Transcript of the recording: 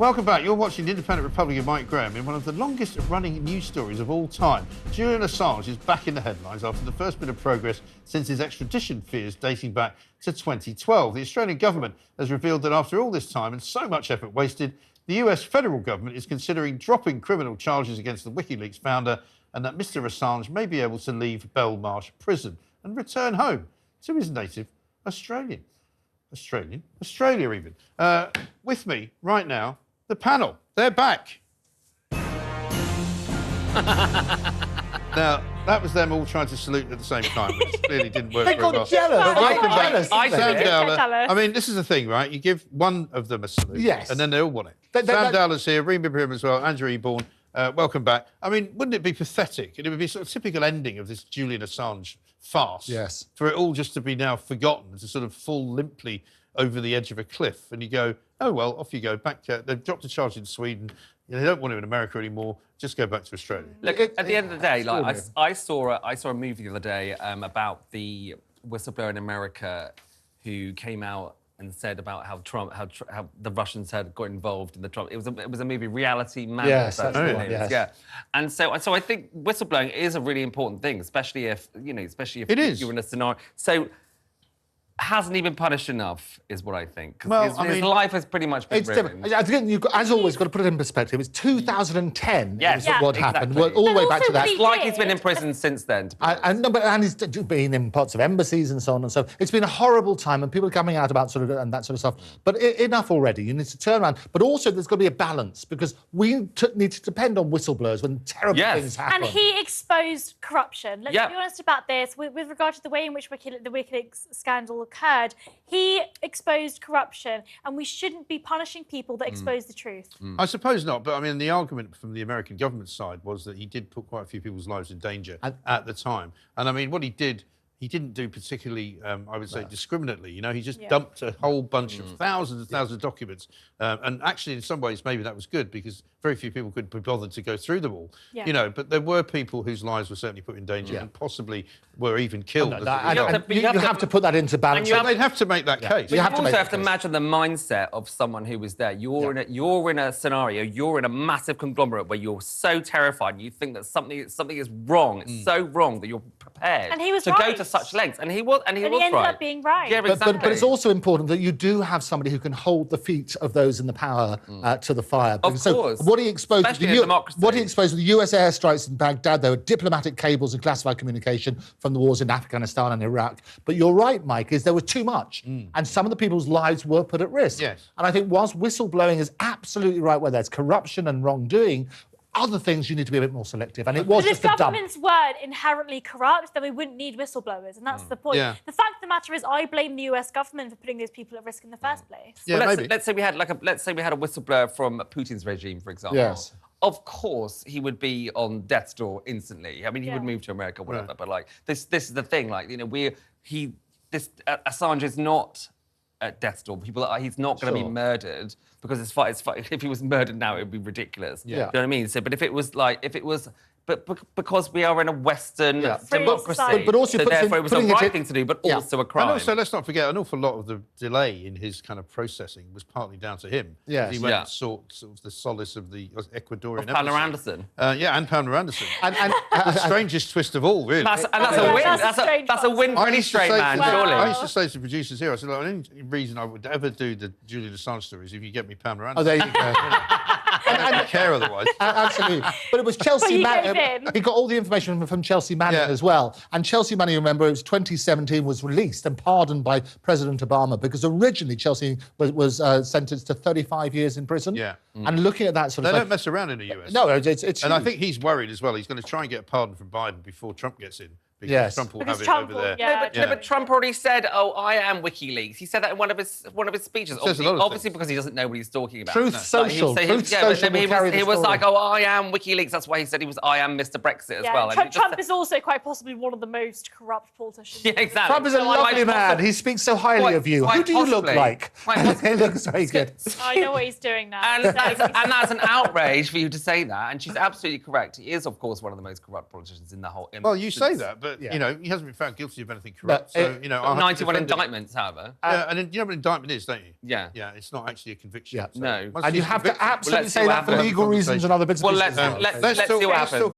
Welcome back. You're watching the Independent Republic of Mike Graham in one of the longest-running news stories of all time. Julian Assange is back in the headlines after the first bit of progress since his extradition fears dating back to 2012. The Australian government has revealed that after all this time and so much effort wasted, the US federal government is considering dropping criminal charges against the WikiLeaks founder and that Mr Assange may be able to leave Belmarsh prison and return home to his native Australia even. With me right now, the panel. They're back. Now, that was them all trying to salute at the same time, which clearly didn't work They very well. got jealous. But welcome back. Sam Dowler. jealous. I mean, this is the thing, right? You give one of them a salute, Yes. and then they all want it. Sam Dowler's here, Reem Ibrahim as well, Andrew Eborn. Welcome back. I mean, wouldn't it be pathetic? It would be sort of typical ending of this Julian Assange farce. Yes. For it all just to be now forgotten, to sort of fall limply over the edge of a cliff, and you go, oh well, off you go back. They've dropped a charge in Sweden. They don't want him in America anymore. Just go back to Australia. Look, at the end of the day, like I saw a movie the other day about the whistleblower in America who came out and said about how the Russians had got involved in the Trump. It was a movie, Reality Man. Yes, that's the one, yes. Yeah, and so I think whistleblowing is a really important thing, especially if It is. you're in a scenario. So. Hasn't he been punished enough, is what I think. Because Well, his life has pretty much been ruined. I think you've got, as always, got to put it in perspective. It's 2010 Yes. is Yeah, what happened. exactly. Well, all the way back to that. It's like he's been in prison since then. And he's been in parts of embassies and so on and so. It's been a horrible time, and people are coming out about sort of and that sort of stuff. But enough already. You need to turn around. But also, there's got to be a balance because we need to depend on whistleblowers when terrible things happen. And he exposed corruption. Let's be honest about this. With regard to the way in which the WikiLeaks scandal occurred, he exposed corruption, and we shouldn't be punishing people that expose the truth. I suppose not, but I mean, the argument from the American government side was that he did put quite a few people's lives in danger at the time. And I mean, what he didn't do particularly, I would say, discriminately. You know, he just dumped a whole bunch of thousands and thousands of documents. And actually, in some ways, maybe that was good because very few people could be bothered to go through them all. Yeah. You know, but there were people whose lives were certainly put in danger and possibly were even killed. You have to put that into balance. They'd have to make that case. But you also have to imagine the mindset of someone who was there. You're in a scenario, you're in a massive conglomerate where you're so terrified, you think that something is wrong. It's so wrong that you're prepared And he was to go to such lengths. And he was ended up being right. Yeah, exactly. But it's also important that you do have somebody who can hold the feet of those in the power to the fire. Of course. What he exposed, Especially in democracy. what he exposed with the US airstrikes in Baghdad, there were diplomatic cables and classified communication from the wars in Afghanistan and Iraq. But you're right, Mike, is there was too much. And some of the people's lives were put at risk. Yes. And I think whilst whistleblowing is absolutely right where there's corruption and wrongdoing, other things you need to be a bit more selective. And it was just a dump. If governments weren't inherently corrupt, then we wouldn't need whistleblowers, and that's the point. Yeah. The fact of the matter is, I blame the US government for putting those people at risk in the first place. Yeah, Well, maybe. let's say we had a whistleblower from Putin's regime, for example. Yes. Of course, he would be on death's door instantly. I mean, he would move to America, whatever. Right. But like, this is the thing. Like, you know, Assange is not at death's door. He's not going to be murdered because it's fine. If he was murdered now, it would be ridiculous. Yeah. You know what I mean? So, but if it was, but because we are in a Western democracy, but also so therefore it was the putting it right in- thing to do, but Yeah. also a crime. And also, let's not forget, an awful lot of the delay in his kind of processing was partly down to him. Yes. He went Yeah. and sought sort of the solace of the Ecuadorian Embassy. Pamela Anderson. And Pamela Anderson. And The strangest twist of all, really. That's a win. That's a strange That's a win for I any used to straight say man, to- surely. I used to say to the producers here, I said, look, the only reason I would ever do the Julian Assange stories if you get me Pamela Anderson. Oh, there you go. I don't care otherwise. Absolutely. But it was Chelsea you Manning. gave in. He got all the information from Chelsea Manning as well. And Chelsea Manning, remember, it was 2017, was released and pardoned by President Obama because originally Chelsea was sentenced to 35 years in prison. Yeah. And looking at that sort They of don't mess around in the US. No, it's And I huge. think he's worried as well. He's going to try and get a pardon from Biden before Trump gets in. Because Yes. Trump will Because have Trump it will- over there. yeah. No, but Trump already said, "Oh, I am WikiLeaks." He said that in one of his speeches. Says a lot of Obviously things. because he doesn't know what he's talking about. Truth Social. But Truth Social will carry the he was story. like, "Oh, I am WikiLeaks." That's why he said he was, "I am Mr. Brexit" as well. And Trump, he just- Trump is also quite possibly one of the most corrupt politicians. Yeah, exactly. Trump is a So, lovely man. possibly- He speaks so highly Quite- of you. quite Who do you look possibly. like? Quite possibly. He looks very good. I know what he's doing now. And that's an outrage for you to say that. And she's absolutely correct. He is, of course, one of the most corrupt politicians in the whole. Well, you say that, but but you know, he hasn't been found guilty of anything corrupt. So you know, 91 indictments, however. And then, you know what an indictment is, don't you? Yeah. Yeah, it's not actually a conviction. Yeah. So no. And you have to absolutely let's say see what that for happens. legal reasons and other bits. Well, let's see what happens.